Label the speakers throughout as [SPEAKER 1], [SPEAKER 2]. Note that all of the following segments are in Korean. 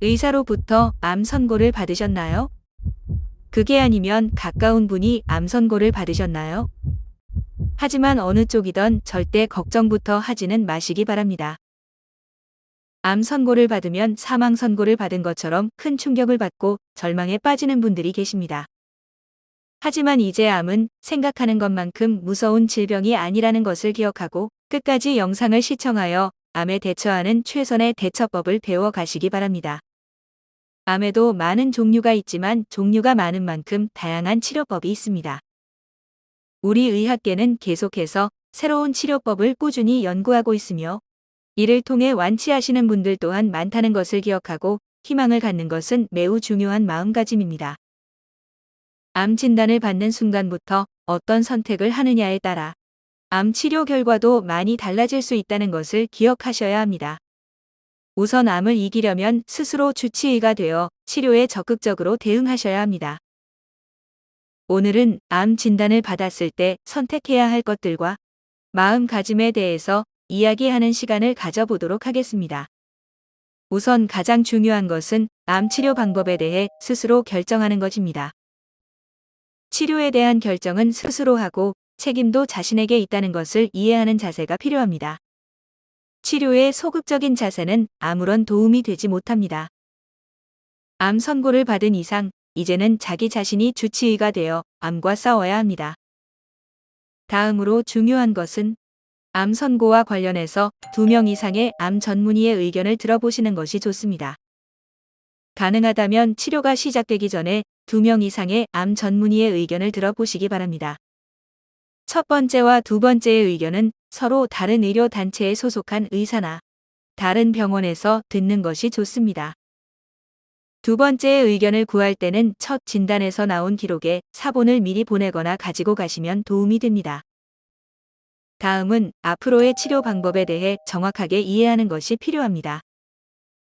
[SPEAKER 1] 의사로부터 암 선고를 받으셨나요? 그게 아니면 가까운 분이 암 선고를 받으셨나요? 하지만 어느 쪽이든 절대 걱정부터 하지는 마시기 바랍니다. 암 선고를 받으면 사망 선고를 받은 것처럼 큰 충격을 받고 절망에 빠지는 분들이 계십니다. 하지만 이제 암은 생각하는 것만큼 무서운 질병이 아니라는 것을 기억하고 끝까지 영상을 시청하여 암에 대처하는 최선의 대처법을 배워 가시기 바랍니다. 암에도 많은 종류가 있지만 종류가 많은 만큼 다양한 치료법이 있습니다. 우리 의학계는 계속해서 새로운 치료법을 꾸준히 연구하고 있으며 이를 통해 완치하시는 분들 또한 많다는 것을 기억하고 희망을 갖는 것은 매우 중요한 마음가짐입니다. 암 진단을 받는 순간부터 어떤 선택을 하느냐에 따라 암 치료 결과도 많이 달라질 수 있다는 것을 기억하셔야 합니다. 우선 암을 이기려면 스스로 주치의가 되어 치료에 적극적으로 대응하셔야 합니다. 오늘은 암 진단을 받았을 때 선택해야 할 것들과 마음가짐에 대해서 이야기하는 시간을 가져보도록 하겠습니다. 우선 가장 중요한 것은 암 치료 방법에 대해 스스로 결정하는 것입니다. 치료에 대한 결정은 스스로 하고 책임도 자신에게 있다는 것을 이해하는 자세가 필요합니다. 치료에 소극적인 자세는 아무런 도움이 되지 못합니다. 암 선고를 받은 이상 이제는 자기 자신이 주치의가 되어 암과 싸워야 합니다. 다음으로 중요한 것은 암 선고와 관련해서 2명 이상의 암 전문의의 의견을 들어보시는 것이 좋습니다. 가능하다면 치료가 시작되기 전에 2명 이상의 암 전문의의 의견을 들어보시기 바랍니다. 첫 번째와 두 번째의 의견은 서로 다른 의료 단체에 소속한 의사나 다른 병원에서 듣는 것이 좋습니다. 두 번째의 의견을 구할 때는 첫 진단에서 나온 기록에 사본을 미리 보내거나 가지고 가시면 도움이 됩니다. 다음은 앞으로의 치료 방법에 대해 정확하게 이해하는 것이 필요합니다.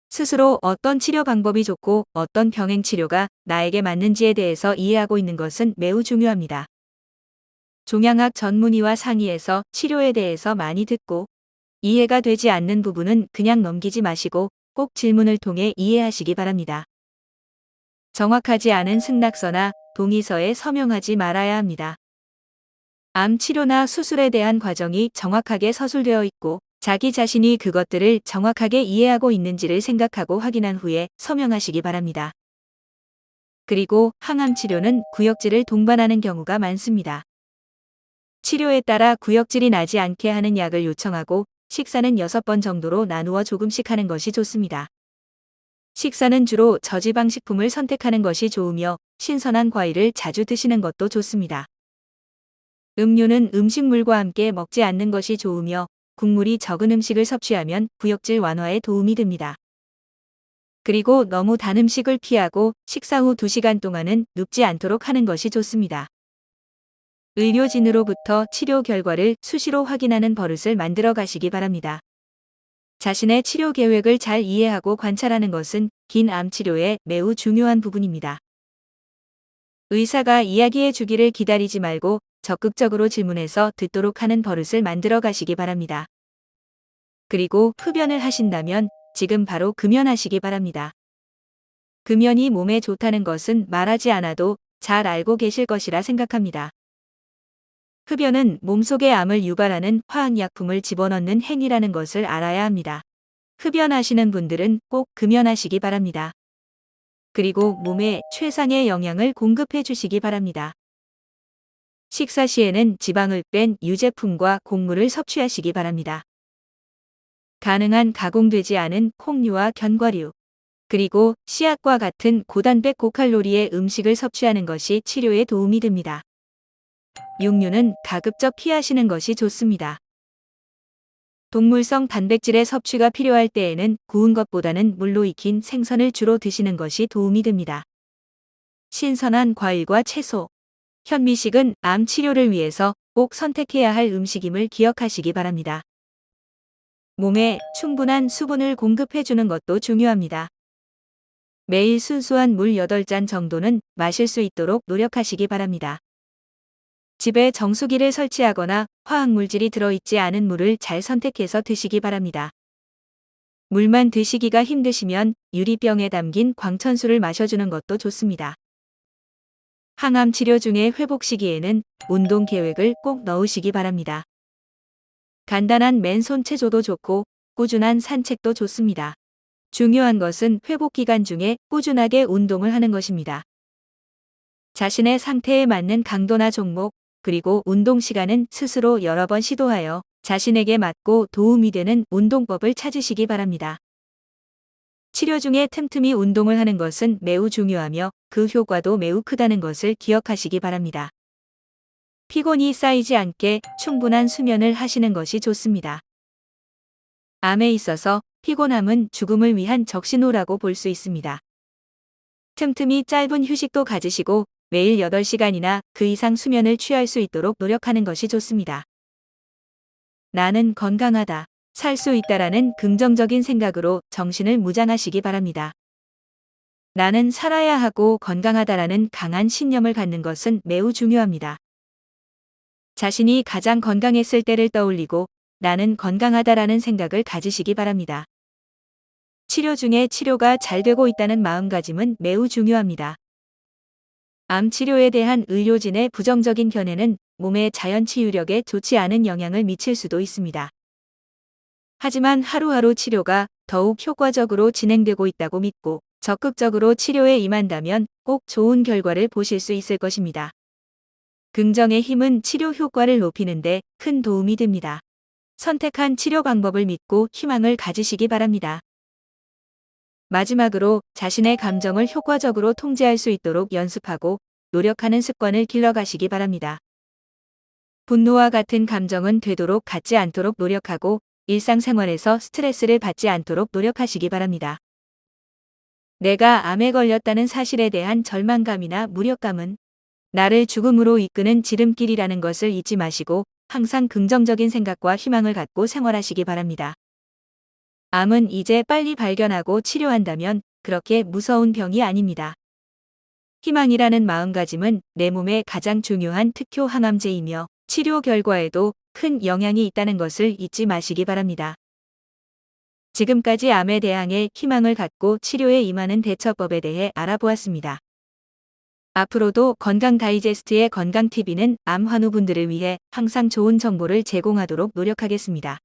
[SPEAKER 1] 스스로 어떤 치료 방법이 좋고 어떤 병행 치료가 나에게 맞는지에 대해서 이해하고 있는 것은 매우 중요합니다. 종양학 전문의와 상의해서 치료에 대해서 많이 듣고 이해가 되지 않는 부분은 그냥 넘기지 마시고 꼭 질문을 통해 이해하시기 바랍니다. 정확하지 않은 승낙서나 동의서에 서명하지 말아야 합니다. 암 치료나 수술에 대한 과정이 정확하게 서술되어 있고 자기 자신이 그것들을 정확하게 이해하고 있는지를 생각하고 확인한 후에 서명하시기 바랍니다. 그리고 항암 치료는 구역질을 동반하는 경우가 많습니다. 치료에 따라 구역질이 나지 않게 하는 약을 요청하고 식사는 6번 정도로 나누어 조금씩 하는 것이 좋습니다. 식사는 주로 저지방 식품을 선택하는 것이 좋으며 신선한 과일을 자주 드시는 것도 좋습니다. 음료는 음식물과 함께 먹지 않는 것이 좋으며 국물이 적은 음식을 섭취하면 구역질 완화에 도움이 됩니다. 그리고 너무 단 음식을 피하고 식사 후 2시간 동안은 눕지 않도록 하는 것이 좋습니다. 의료진으로부터 치료 결과를 수시로 확인하는 버릇을 만들어 가시기 바랍니다. 자신의 치료 계획을 잘 이해하고 관찰하는 것은 긴 암 치료에 매우 중요한 부분입니다. 의사가 이야기해 주기를 기다리지 말고 적극적으로 질문해서 듣도록 하는 버릇을 만들어 가시기 바랍니다. 그리고 흡연을 하신다면 지금 바로 금연하시기 바랍니다. 금연이 몸에 좋다는 것은 말하지 않아도 잘 알고 계실 것이라 생각합니다. 흡연은 몸속에 암을 유발하는 화학약품을 집어넣는 행위라는 것을 알아야 합니다. 흡연하시는 분들은 꼭 금연하시기 바랍니다. 그리고 몸에 최상의 영양을 공급해 주시기 바랍니다. 식사 시에는 지방을 뺀 유제품과 곡물을 섭취하시기 바랍니다. 가능한 가공되지 않은 콩류와 견과류, 그리고 씨앗과 같은 고단백 고칼로리의 음식을 섭취하는 것이 치료에 도움이 됩니다. 육류는 가급적 피하시는 것이 좋습니다. 동물성 단백질의 섭취가 필요할 때에는 구운 것보다는 물로 익힌 생선을 주로 드시는 것이 도움이 됩니다. 신선한 과일과 채소, 현미식은 암 치료를 위해서 꼭 선택해야 할 음식임을 기억하시기 바랍니다. 몸에 충분한 수분을 공급해 주는 것도 중요합니다. 매일 순수한 물 8잔 정도는 마실 수 있도록 노력하시기 바랍니다. 집에 정수기를 설치하거나 화학물질이 들어있지 않은 물을 잘 선택해서 드시기 바랍니다. 물만 드시기가 힘드시면 유리병에 담긴 광천수를 마셔주는 것도 좋습니다. 항암 치료 중에 회복 시기에는 운동 계획을 꼭 넣으시기 바랍니다. 간단한 맨손 체조도 좋고 꾸준한 산책도 좋습니다. 중요한 것은 회복 기간 중에 꾸준하게 운동을 하는 것입니다. 자신의 상태에 맞는 강도나 종목, 그리고 운동 시간은 스스로 여러 번 시도하여 자신에게 맞고 도움이 되는 운동법을 찾으시기 바랍니다. 치료 중에 틈틈이 운동을 하는 것은 매우 중요하며 그 효과도 매우 크다는 것을 기억하시기 바랍니다. 피곤이 쌓이지 않게 충분한 수면을 하시는 것이 좋습니다. 암에 있어서 피곤함은 죽음을 위한 적신호라고 볼 수 있습니다. 틈틈이 짧은 휴식도 가지시고 매일 8시간이나 그 이상 수면을 취할 수 있도록 노력하는 것이 좋습니다. 나는 건강하다, 살 수 있다라는 긍정적인 생각으로 정신을 무장하시기 바랍니다. 나는 살아야 하고 건강하다라는 강한 신념을 갖는 것은 매우 중요합니다. 자신이 가장 건강했을 때를 떠올리고 나는 건강하다라는 생각을 가지시기 바랍니다. 치료 중에 치료가 잘 되고 있다는 마음가짐은 매우 중요합니다. 암 치료에 대한 의료진의 부정적인 견해는 몸의 자연 치유력에 좋지 않은 영향을 미칠 수도 있습니다. 하지만 하루하루 치료가 더욱 효과적으로 진행되고 있다고 믿고 적극적으로 치료에 임한다면 꼭 좋은 결과를 보실 수 있을 것입니다. 긍정의 힘은 치료 효과를 높이는데 큰 도움이 됩니다. 선택한 치료 방법을 믿고 희망을 가지시기 바랍니다. 마지막으로 자신의 감정을 효과적으로 통제할 수 있도록 연습하고 노력하는 습관을 길러가시기 바랍니다. 분노와 같은 감정은 되도록 갖지 않도록 노력하고 일상생활에서 스트레스를 받지 않도록 노력하시기 바랍니다. 내가 암에 걸렸다는 사실에 대한 절망감이나 무력감은 나를 죽음으로 이끄는 지름길이라는 것을 잊지 마시고 항상 긍정적인 생각과 희망을 갖고 생활하시기 바랍니다. 암은 이제 빨리 발견하고 치료한다면 그렇게 무서운 병이 아닙니다. 희망이라는 마음가짐은 내 몸의 가장 중요한 특효 항암제이며 치료 결과에도 큰 영향이 있다는 것을 잊지 마시기 바랍니다. 지금까지 암에 대항해 희망을 갖고 치료에 임하는 대처법에 대해 알아보았습니다. 앞으로도 건강 다이제스트의 건강 TV는 암 환우분들을 위해 항상 좋은 정보를 제공하도록 노력하겠습니다.